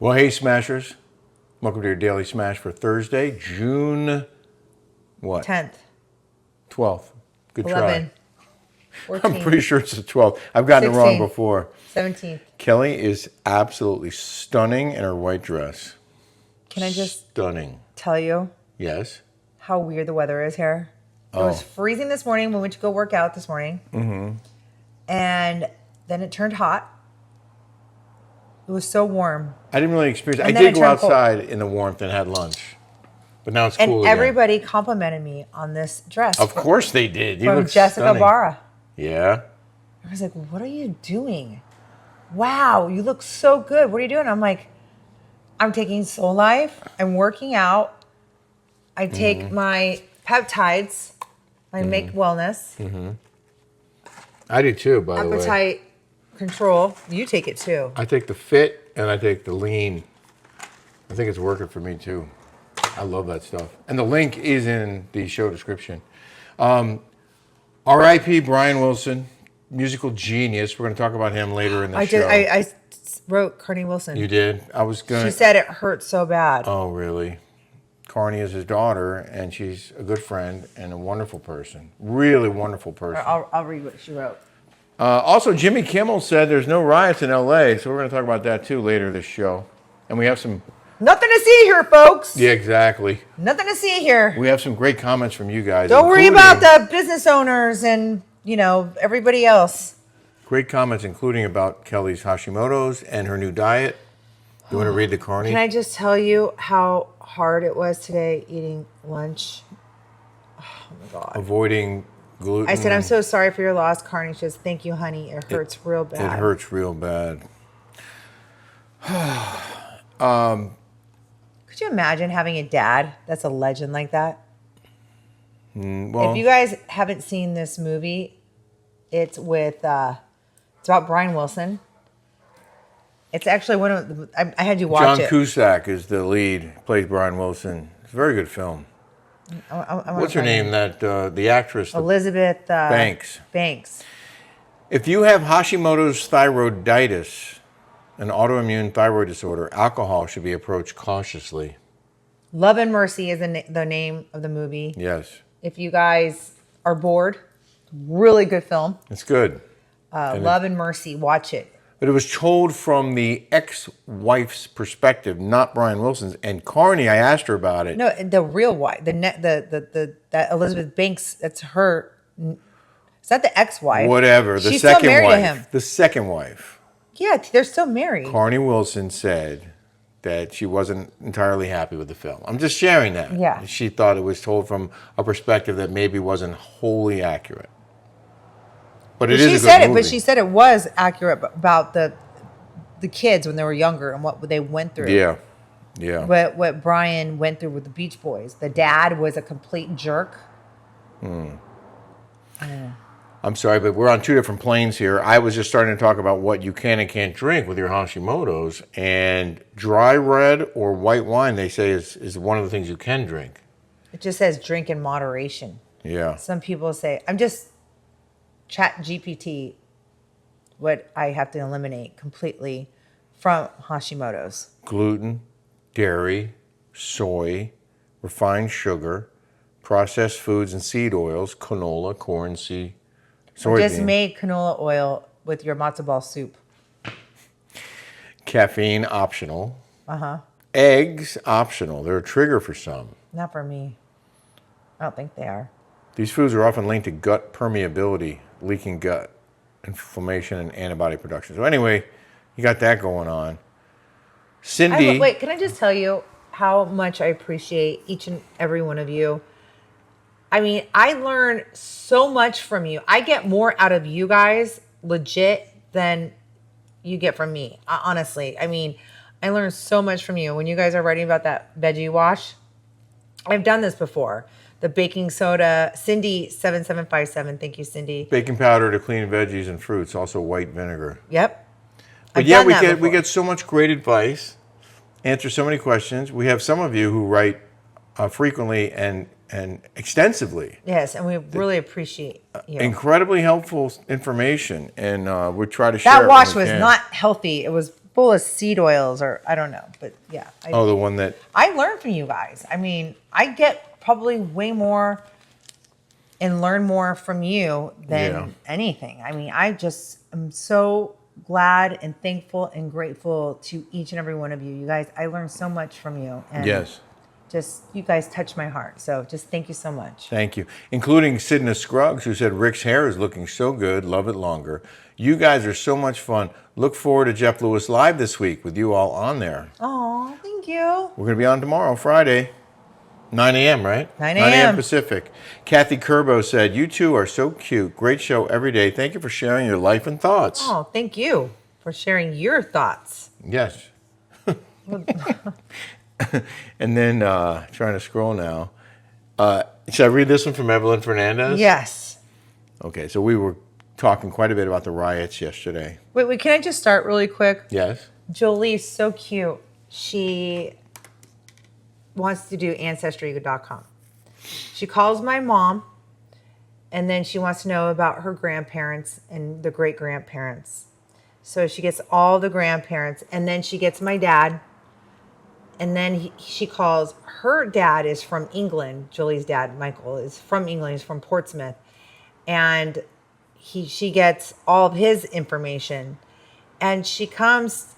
Well, hey, Smashers. Welcome to your Daily Smash for Thursday, June, what? 10th. 12th. Good 11. try. 14th. I'm pretty sure it's the 12th. I've gotten 16th, it wrong before. 17th. Kelly is absolutely stunning in her white dress. Can I just Stunning. tell you Yes. how weird the weather is here? It was freezing this morning when we went to go work out this morning. Mm-hmm. And then it turned hot. It was so warm. I didn't really experience it. And I then did it go turned cold. outside in the warmth and had lunch. But now it's cool And again. everybody complimented me on this dress. Of course they did. You From look Jessica stunning. Barra. Yeah. I was like, what are you doing? Wow, you look so good. What are you doing? I'm like, I'm taking SOULLIFE. I'm working out. I take my peptides. I make wellness. I do too, by the way. Appetite control. You take it too. I take the fit and I take the lean. I think it's working for me too. I love that stuff. And the link is in the show description. R.I.P. Brian Wilson, musical genius. We're going to talk about him later in the show. I wrote Carnie Wilson. You did? I was going to. She said it hurt so bad. Oh, really? Carnie is his daughter, and she's a good friend and a wonderful person. Really wonderful person. I'll read what she wrote. Also, Jimmy Kimmel said there's no riots in L.A., so we're going to talk about that too later this show. And we have some... Nothing to see here, folks. Yeah, exactly. Nothing to see here. We have some great comments from you guys. Don't worry about the business owners and, everybody else. Great comments, including about Kelly's Hashimoto's and her new diet. You want to read the Carnie? Can I just tell you how hard it was today eating lunch? Oh, my God. Avoiding gluten. I said, I'm so sorry for your loss, Carnie. She says, thank you, honey. It hurts real bad. It hurts real bad. Could you imagine having a dad that's a legend like that? Well, If you guys haven't seen this movie, it's with it's about Brian Wilson. It's actually one of the, I had you watch John it. Cusack is the lead, plays Brian Wilson. It's a very good film. What's her name? That the actress, Elizabeth Banks. Banks. If you have Hashimoto's thyroiditis, an autoimmune thyroid disorder, alcohol should be approached cautiously. Love and Mercy is the name of the movie. Yes. If you guys are bored, really good film. It's good. Love and Mercy, watch it. But it was told from the ex-wife's perspective, not Brian Wilson's. And Carnie, I asked her about it. No, the real wife, that Elizabeth Banks, that's her. Is that the ex-wife? Whatever. The She's second still married wife. to him. The second wife. Yeah, they're still married. Carnie Wilson said that she wasn't entirely happy with the film. I'm just sharing that. Yeah. She thought it was told from a perspective that maybe wasn't wholly accurate. But it is a good movie. But she said it was accurate about the kids when they were younger and what they went through. Yeah, yeah. What Brian went through with the Beach Boys. The dad was a complete jerk. I'm sorry, but we're on two different planes here. I was just starting to talk about what you can and can't drink with your Hashimoto's. And dry red or white wine, they say, is one of the things you can drink. It just says drink in moderation. Yeah. Some people say, I'm just chat GPT what I have to eliminate completely from Hashimoto's. Gluten, dairy, soy, refined sugar, processed foods and seed oils, canola, corn, soybean. Just make canola oil with your matzo ball soup. Caffeine optional. Eggs optional. They're a trigger for some. Not for me. I don't think they are. These foods are often linked to gut permeability, leaking gut, inflammation, and antibody production. So anyway, you got that going on. Cindy. Wait, can I just tell you how much I appreciate each and every one of you? I mean, I learn so much from you. I get more out of you guys, legit, than you get from me, honestly. I mean, I learn so much from you. When you guys are writing about that veggie wash, I've done this before. The baking soda, Cindy7757, thank you, Cindy. Baking powder to clean veggies and fruits, also white vinegar. Yep. But yeah, we get so much great advice, answer so many questions. We have some of you who write frequently and extensively. Yes, and we really appreciate you. Incredibly helpful information, and we try to share it That wash when we was can. not healthy. It was full of seed oils, or I don't know, but yeah. Oh, the one that. I learn from you guys. I mean, I get probably way more and learn more from you than anything. I mean, I just am so glad and thankful and grateful to each and every one of you. You guys, I learned so much from you. And Yes. just, you guys touch my heart. So just thank you so much. Thank you. Including Sidna Scruggs, who said, Rick's hair is looking so good. Love it longer. You guys are so much fun. Look forward to Jeff Lewis Live this week with you all on there. Oh, thank you. We're going to be on tomorrow, Friday. 9 a.m., right? 9 a.m. Pacific. Kathy Curbo said, you two are so cute. Great show every day. Thank you for sharing your life and thoughts. Oh, thank you for sharing your thoughts. Yes. And then, trying to scroll now. Should I read this one from Evelyn Fernandez? Yes. Okay, so we were talking quite a bit about the riots yesterday. Wait, can I just start really quick? Yes. Jolie's so cute. She wants to do ancestry.com. She calls my mom, and then she wants to know about her grandparents and the great grandparents. So she gets all the grandparents, and then she gets my dad, and then she calls, her dad is from England. Jolie's dad, Michael, is from England. He's from Portsmouth, and she gets all of his information, and she comes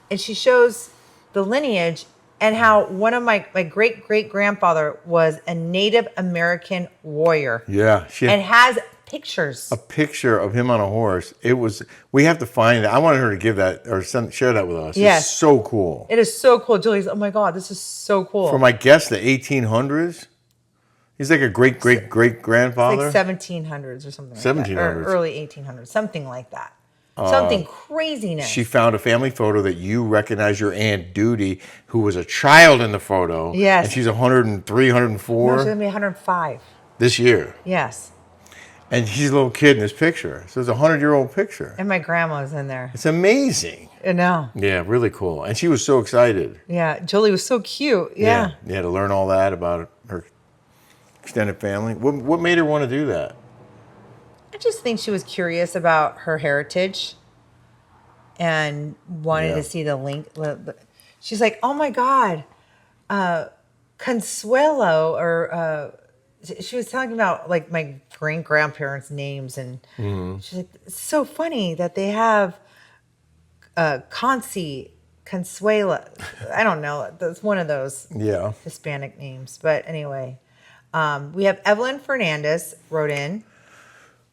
and she shows the lineage and how one of my great-great-grandfather was a Native American warrior. Yeah. And has pictures. A picture of him on a horse. It was, we have to find it. I wanted her to give that or share that with us. Yes. It's so cool. It is so cool. Julie's, oh my God, this is so cool. From, I guess, the 1800s. He's like a great-great-great-grandfather. It's like 1700s or something like 1700s. that. Or early 1800s, something like that. Something craziness. She found a family photo that you recognize your Aunt Duty, who was a child in the photo. Yes. And she's 103, 104. No, she's going to be 105. This year. Yes. And she's a little kid in this picture. So it's a 100-year-old picture. And my grandma's in there. It's amazing. I know. Yeah, really cool. And she was so excited. Yeah, Julie was so cute. Yeah. Yeah, to learn all that about her extended family. What made her want to do that? I just think she was curious about her heritage and wanted to see the link. She's like, oh my God, Consuelo, or she was talking about like my great-grandparents' names, and she's like, it's so funny that they have Consuelo. I don't know. That's one of those Hispanic names. But anyway, we have Evelyn Fernandez wrote in.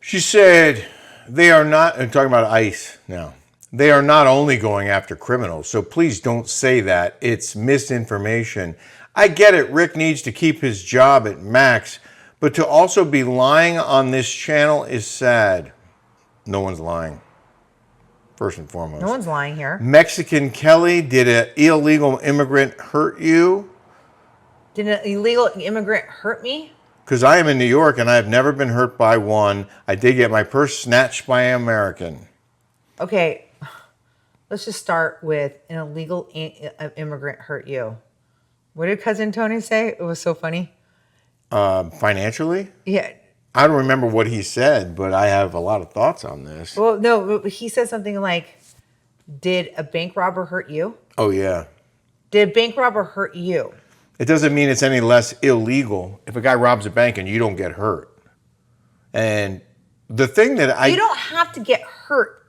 She said, they are not, and talking about ICE now, they are not only going after criminals, so please don't say that. It's misinformation. I get it, Rick needs to keep his job at max, but to also be lying on this channel is sad. No one's lying, first and foremost. No one's lying here. Mexican Kelly, did an illegal immigrant hurt you? Did an illegal immigrant hurt me? Because I am in New York and I have never been hurt by one. I did get my purse snatched by an American. Okay, let's just start with an illegal immigrant hurt you. What did Cousin Tony say? It was so funny. Financially? Yeah. I don't remember what he said, but I have a lot of thoughts on this. Well, no, he said something like, did a bank robber hurt you? Oh, yeah. Did a bank robber hurt you? It doesn't mean it's any less illegal if a guy robs a bank and you don't get hurt. And the thing that You don't have to get hurt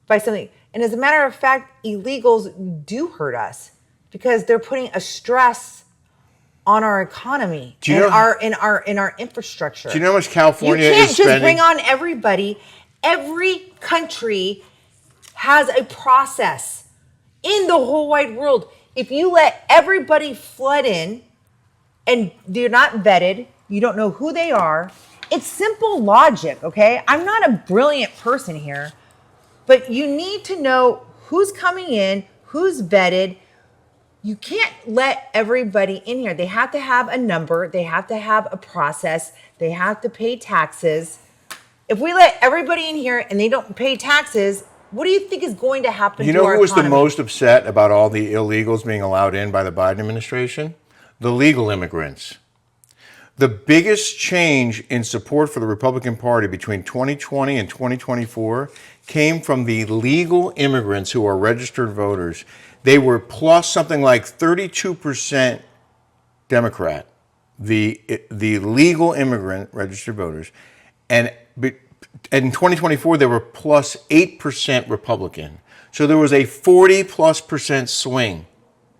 by something. And as a matter of fact, illegals do hurt us because they're putting a stress on our economy and our infrastructure. Do you know how much California is spending? You can't just bring on everybody. Every country has a process in the whole wide world. If you let everybody flood in and they're not vetted, you don't know who they are. It's simple logic, okay? I'm not a brilliant person here, but you need to know who's coming in, who's vetted. You can't let everybody in here. They have to have a number. They have to have a process. They have to pay taxes. If we let everybody in here and they don't pay taxes, what do you think is going to happen to our economy? You know who was the most upset about all the illegals being allowed in by the Biden administration? The legal immigrants. The biggest change in support for the Republican Party between 2020 and 2024 came from the legal immigrants who are registered voters. They were plus something like 32% Democrat, the legal immigrant registered voters, and in 2024 they were plus 8% Republican. So there was a 40+% swing,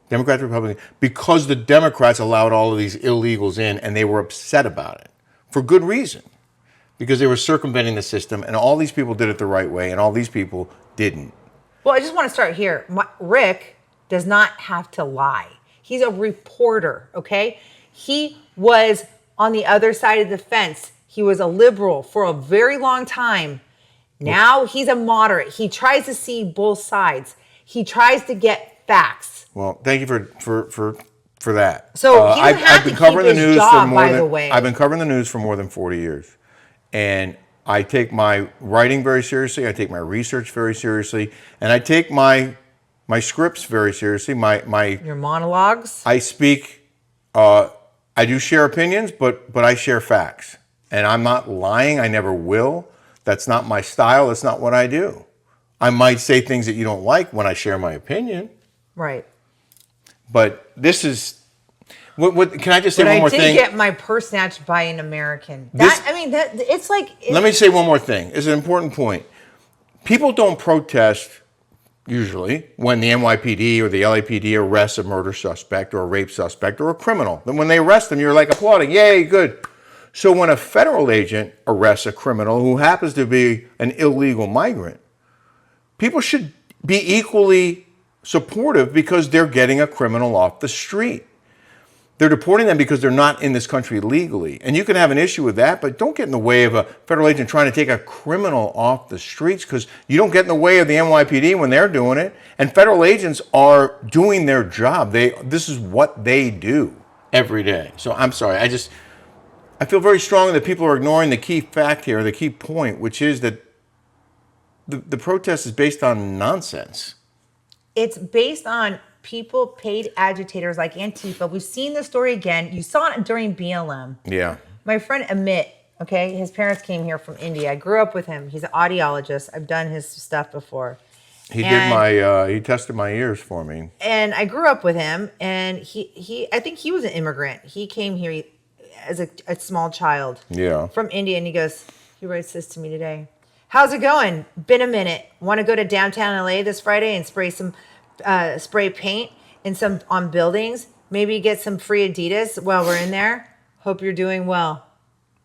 Democrat to Republican, because the Democrats allowed all of these illegals in, and they were upset about it for good reason, because they were circumventing the system, and all these people did it the right way, and all these people didn't. Well, I just want to start here. Rick does not have to lie. He's a reporter, okay? He was on the other side of the fence. He was a liberal for a very long time. Now he's a moderate. He tries to see both sides. He tries to get facts. Well, thank you for that. So he doesn't have to keep his job, by the way. I've been covering the news for more than 40 years. And I take my writing very seriously. I take my research very seriously. And I take my scripts very seriously. Your monologues? I speak, I do share opinions, but I share facts. And I'm not lying. I never will. That's not my style. That's not what I do. I might say things that you don't like when I share my opinion. Right. But this is, can I just say one more thing? I did get my purse snatched by an American. It's like... Let me say one more thing. It's an important point. People don't protest, usually, when the NYPD or the LAPD arrests a murder suspect or a rape suspect or a criminal. Then when they arrest them, you're like applauding. Yay, good. So when a federal agent arrests a criminal who happens to be an illegal migrant, people should be equally supportive because they're getting a criminal off the street. They're deporting them because they're not in this country legally. And you can have an issue with that, but don't get in the way of a federal agent trying to take a criminal off the streets, because you don't get in the way of the NYPD when they're doing it. And federal agents are doing their job. This is what they do every day. So I'm sorry, I feel very strongly that people are ignoring the key fact here, the key point, which is that the protest is based on nonsense. It's based on people, paid agitators like Antifa. We've seen the story again. You saw it during BLM. Yeah. My friend Amit, okay, his parents came here from India. I grew up with him. He's an audiologist. I've done his stuff before. He tested my ears for me. And I grew up with him, and I think he was an immigrant. He came here as a small child from India, and he writes this to me today. How's it going? Been a minute. Want to go to downtown LA this Friday and spray paint on buildings? Maybe get some free Adidas while we're in there? Hope you're doing well.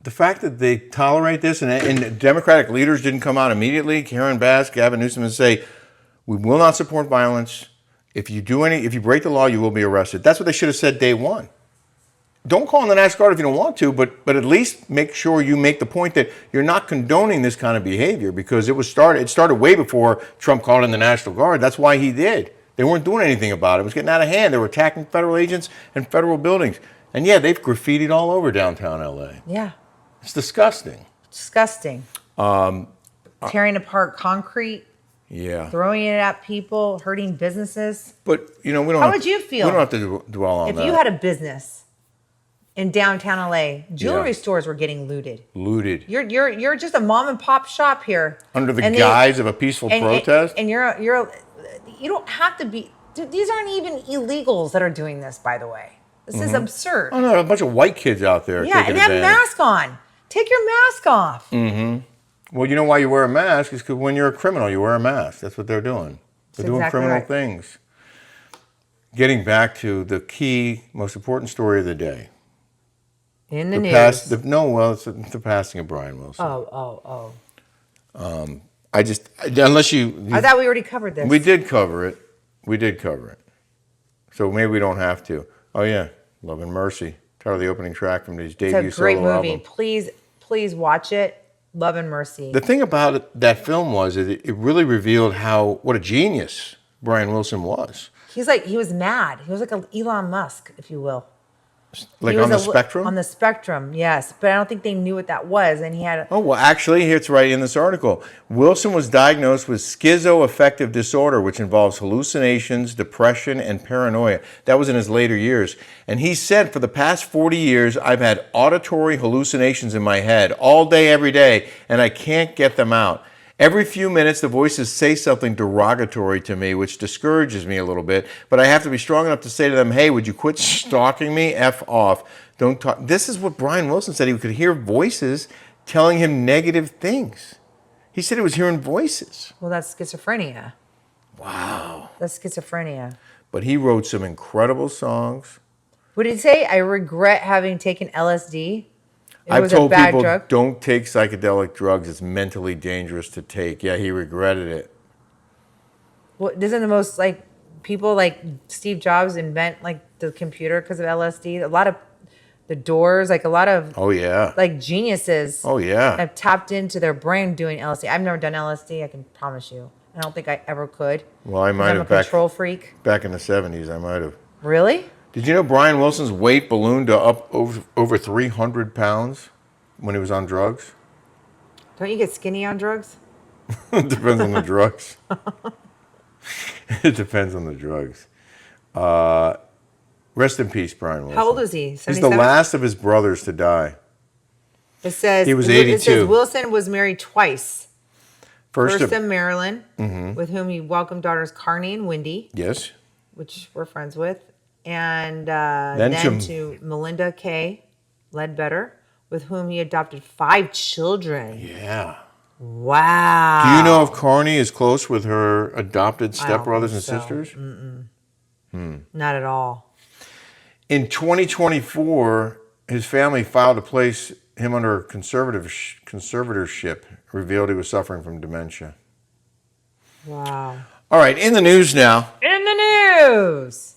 The fact that they tolerate this, and Democratic leaders didn't come out immediately, Karen Bass, Gavin Newsom, and say, we will not support violence. If you break the law, you will be arrested. That's what they should have said day one. Don't call in the National Guard if you don't want to, but at least make sure you make the point that you're not condoning this kind of behavior, because it started way before Trump called in the National Guard. That's why he did. They weren't doing anything about it. It was getting out of hand. They were attacking federal agents and federal buildings. And yeah, they've graffitied all over downtown LA. Yeah. It's disgusting. Disgusting. Tearing apart concrete. Yeah. Throwing it at people, hurting businesses. But, we don't How would you feel? We don't have to dwell on that. If you had a business in downtown LA, jewelry stores were getting looted. You're just a mom and pop shop here. Under the guise of a peaceful protest? And you don't have to be. These aren't even illegals that are doing this, by the way. This is absurd. Oh, no, a bunch of white kids out there. Yeah, and they have a mask on. Take your mask off. Mm-hmm. Well, you know why you wear a mask? Is because when you're a criminal, you wear a mask. That's what they're doing. They're doing criminal things. Getting back to the key, most important story of the day. In the news. It's the passing of Brian Wilson. Unless you... I thought we already covered this. We did cover it. So maybe we don't have to. Oh, yeah. Love and Mercy. Title of the opening track from his debut solo album. It's a great movie. Please watch it. Love and Mercy. The thing about that film was it really revealed what a genius Brian Wilson was. He was mad. He was like an Elon Musk, if you will. Like He was on the spectrum? On the spectrum, yes. But I don't think they knew what that was. And he had. Oh, well, actually, here it's right in this article. Wilson was diagnosed with schizoaffective disorder, which involves hallucinations, depression, and paranoia. That was in his later years. And he said, for the past 40 years, I've had auditory hallucinations in my head all day, every day, and I can't get them out. Every few minutes, the voices say something derogatory to me, which discourages me a little bit, but I have to be strong enough to say to them, hey, would you quit stalking me? F off. Don't talk. This is what Brian Wilson said. He could hear voices telling him negative things. He said he was hearing voices. Well, that's schizophrenia. Wow. That's schizophrenia. But he wrote some incredible songs. What did he say? I regret having taken LSD. I've told people, don't take psychedelic drugs. It's mentally dangerous to take. Yeah, he regretted it. Well, isn't the most people like Steve Jobs invent the computer because of LSD? A lot of the Doors, a lot of oh yeah, geniuses. Oh yeah, have tapped into their brain doing LSD. I've never done LSD. I can promise you. I don't think I ever could. Well, I might have. I'm a control freak. Back in the 70s, I might have. Really? Did you know Brian Wilson's weight ballooned to up over 300 pounds when he was on drugs? Don't you get skinny on drugs? It depends on the drugs. It depends on the drugs. Rest in peace, Brian Wilson. How old is he? 77? He's the last of his brothers to die. It says he was 82. It says Wilson was married twice. First to Marilyn, mm-hmm. with whom he welcomed daughters Carnie and Wendy. Yes. Which we're friends with. And then to Melinda K. Ledbetter, with whom he adopted 5 children. Yeah. Wow. Do you know if Carnie is close with her adopted stepbrothers and sisters? Mm-mm. Not at all. In 2024, his family filed to place him under conservatorship, revealed he was suffering from dementia. Wow. All right, in the news now. In the news.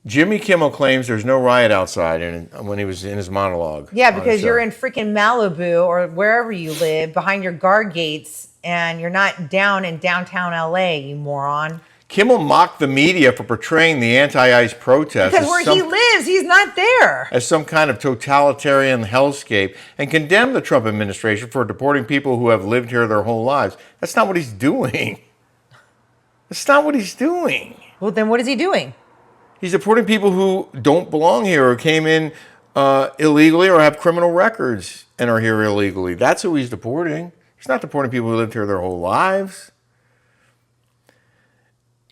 Jimmy Kimmel claims there's no riot outside when he was in his monologue. Yeah, because you're in freaking Malibu or wherever you live behind your guard gates and you're not down in downtown LA, you moron. Kimmel mocked the media for portraying the anti-ICE protests because where he lives, he's not there. As some kind of totalitarian hellscape and condemned the Trump administration for deporting people who have lived here their whole lives. That's not what he's doing. That's not what he's doing. Well, then what is he doing? He's deporting people who don't belong here or came in illegally or have criminal records and are here illegally. That's who he's deporting. He's not deporting people who lived here their whole lives.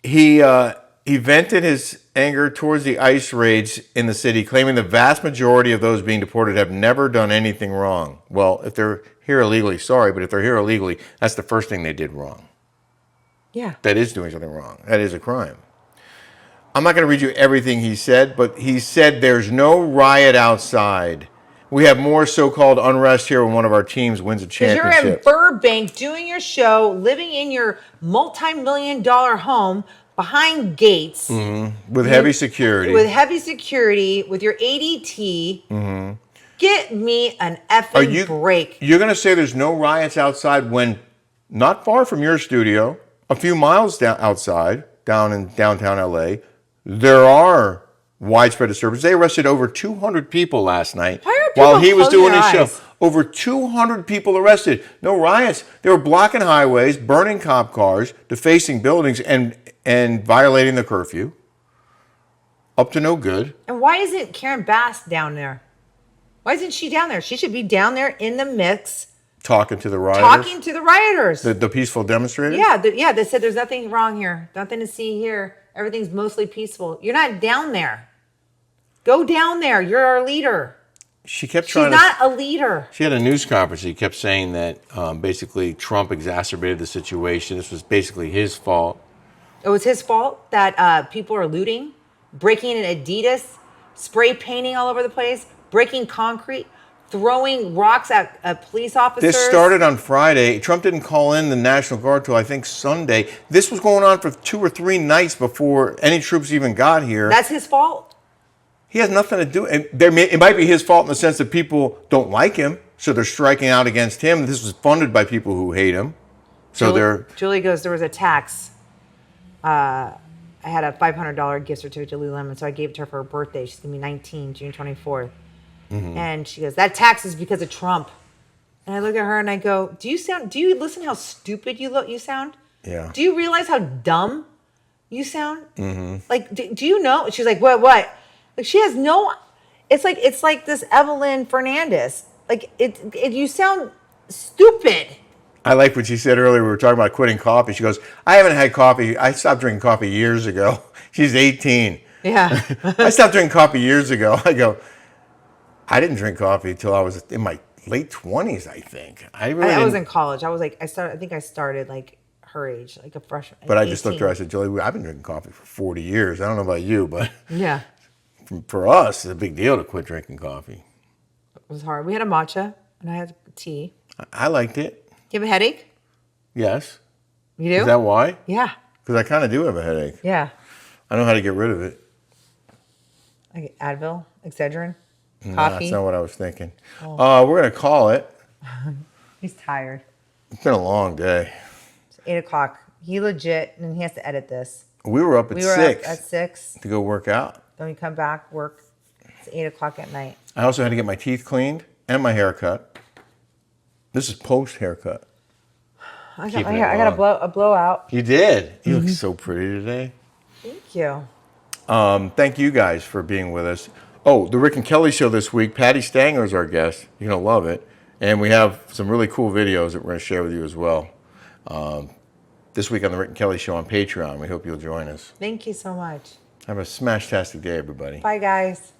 He vented his anger towards the ICE raids in the city, claiming the vast majority of those being deported have never done anything wrong. Well, if they're here illegally, sorry, but if they're here illegally, that's the first thing they did wrong. Yeah. That is doing something wrong. That is a crime. I'm not going to read you everything he said, but he said there's no riot outside. We have more so-called unrest here when one of our teams wins a championship. You're in Burbank doing your show, living in your multi-million-dollar home behind gates. Mm-hmm. With heavy security. With heavy security, with your ADT. Mm-hmm. Get me an effing break. You're going to say there's no riots outside when not far from your studio, a few miles outside, down in downtown LA, there are widespread disturbances. They arrested over 200 people last night while he was doing his show. Over 200 people arrested. No riots. They were blocking highways, burning cop cars, defacing buildings, and violating the curfew. Up to no good. And why isn't Karen Bass down there? Why isn't she down there? She should be down there in the mix. Talking to the rioters? Talking to the rioters. The peaceful demonstrators? Yeah, they said there's nothing wrong here. Nothing to see here. Everything's mostly peaceful. You're not down there. Go down there. You're our leader. She's not a leader. She had a news conference. She kept saying that basically Trump exacerbated the situation. This was basically his fault. It was his fault that people are looting, breaking in Adidas, spray painting all over the place, breaking concrete, throwing rocks at police officers. This started on Friday. Trump didn't call in the National Guard till I think Sunday. This was going on for 2 or 3 nights before any troops even got here. That's his fault? He has nothing to do. It might be his fault in the sense that people don't like him, so they're striking out against him. This was funded by people who hate him. So Julie goes, there was a tax I had a $500 gift certificate to Lululemon, so I gave it to her for her birthday. She's gonna be 19, June 24th. And she goes, that tax is because of Trump. And I look at her and I go, do you listen how stupid you sound? Yeah. Do you realize how dumb you sound? Like, do you know? She's like, what? Like, she has no, it's like this Evelyn Fernandez. Like, you sound stupid. I like what she said earlier. We were talking about quitting coffee. She goes, I haven't had coffee. I stopped drinking coffee years ago. She's 18. Yeah. I stopped drinking coffee years ago. I go, I didn't drink coffee until I was in my late 20s, I think. I was in college. I think I started like her age, like a freshman. But I 18. just looked at her, I said, Julie, I've been drinking coffee for 40 years. I don't know about you, but Yeah. for us, it's a big deal to quit drinking coffee. It was hard. We had a matcha and I had tea. I liked it. You have a headache? Yes. You do? Is that why? Yeah. Because I kind of do have a headache. Yeah. I know how to get rid of it. Like Advil, Excedrin, No, coffee. that's not what I was thinking. We're going to call it. He's tired. It's been a long day. It's 8 o'clock. He legit, and he has to edit this. We were up at 6 Up at 6. to go work out. Then we come back, work. It's 8 o'clock at night. I also had to get my teeth cleaned and my hair cut. This is post haircut. I got Keeping my it hair. I got long. a blowout. You did. You look so pretty today. Thank you. Thank you guys for being with us. Oh, the Rick and Kelly show this week. Patty Stanger is our guest. You're going to love it. And we have some really cool videos that we're going to share with you as well. This week on the Rick and Kelly show on Patreon. We hope you'll join us. Thank you so much. Have a smash-tastic day, everybody. Bye, guys.